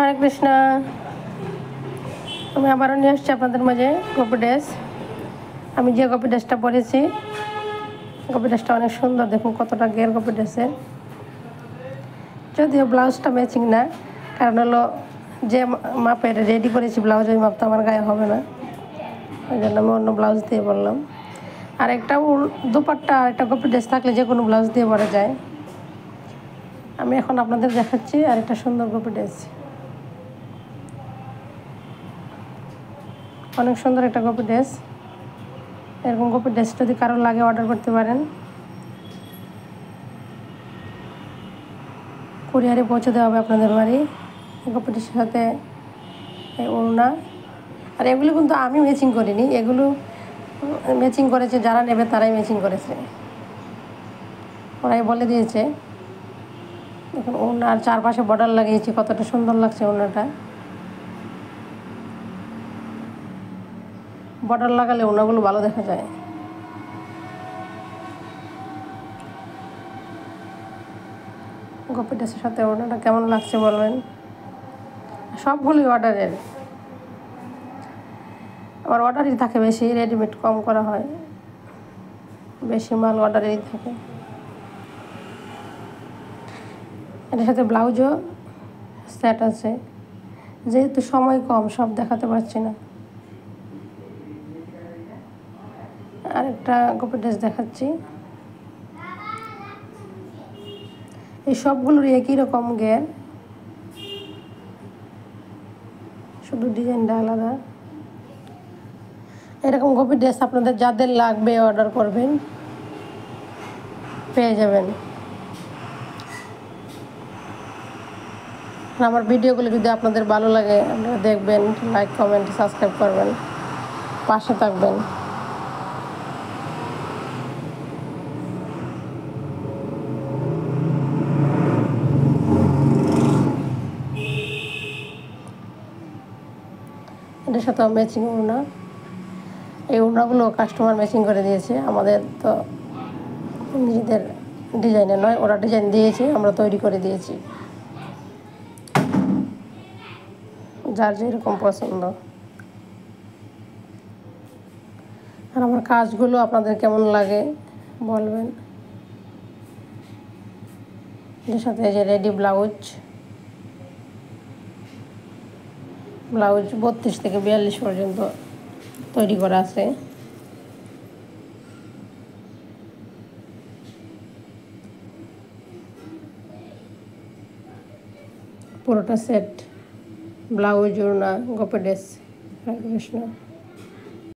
হরে কৃষ্ণ। আমি আবারও নিয়ে আসছি আপনাদের মাঝে গোপী ড্রেস। আমি যে গোপী ড্রেসটা পরেছি, গোপী ড্রেসটা অনেক সুন্দর। দেখুন কতটা ঘের গোপী ড্রেসের। যদিও ব্লাউজটা ম্যাচিং না, কারণ হলো যে মাপের রেডি করেছি ব্লাউজ, ওই মাপ তো আমার গায়ে হবে না, ওই জন্য আমি অন্য ব্লাউজ দিয়ে পরলাম। আর একটা দুপাট্টা আর একটা গোপী ড্রেস থাকলে যে কোনো ব্লাউজ দিয়ে পরা যায়। আমি এখন আপনাদের দেখাচ্ছি আর একটা সুন্দর গোপী ড্রেস। অনেক সুন্দর একটা গোপী ড্রেস। এরকম গোপী ড্রেস যদি কারো লাগে অর্ডার করতে পারেন, কুরিয়ারে পৌঁছে দেওয়া হবে আপনাদের বাড়ি। গোপী ড্রেসের সাথে ওড়না। আর এগুলো কিন্তু আমি ম্যাচিং করিনি, এগুলো ম্যাচিং করেছে যারা নেবে তারাই ম্যাচিং করেছে, ওরাই বলে দিয়েছে। দেখুন ওড়নার চারপাশে বর্ডার লাগিয়েছি, কতটা সুন্দর লাগছে ওড়নাটা। বর্ডার লাগালে ওড়নাগুলো ভালো দেখা যায়। গোপী ড্রেসের সাথে ওড়নাটা কেমন লাগছে বলবেন। সবগুলোই অর্ডারের, আমার অর্ডারই থাকে বেশি, রেডিমেড কম করা হয়, বেশি মাল অর্ডারেরই থাকে। এটার সাথে ব্লাউজও সেট আছে, যেহেতু সময় কম সব দেখাতে পারছি না। আরেকটা গোপী ড্রেস দেখাচ্ছি। এই সবগুলোর একই রকম ঘের, শুধু ডিজাইনটা আলাদা। এরকম গোপী ড্রেস আপনাদের যাদের লাগবে অর্ডার করবেন, পেয়ে যাবেন। আমার ভিডিওগুলো যদি আপনাদের ভালো লাগে আপনারা দেখবেন, লাইক কমেন্ট সাবস্ক্রাইব করবেন, পাশে থাকবেন। এটার সাথে ম্যাচিং ওড়না। এই ওড়নাগুলো কাস্টমার ম্যাচিং করে দিয়েছে, আমাদের তো নিজেদের ডিজাইনে নয়, ওরা ডিজাইন দিয়েছে, আমরা তৈরি করে দিয়েছি, যার যেরকম পছন্দ। আর আমার কাজগুলো আপনাদের কেমন লাগে বলবেন। এর সাথে যে রেডি ব্লাউজ 32 থেকে 42 পর্যন্ত তৈরি করা আছে। পুরোটা সেট, ব্লাউজ, ওড়না, গোপী ড্রেস। হরে কৃষ্ণ।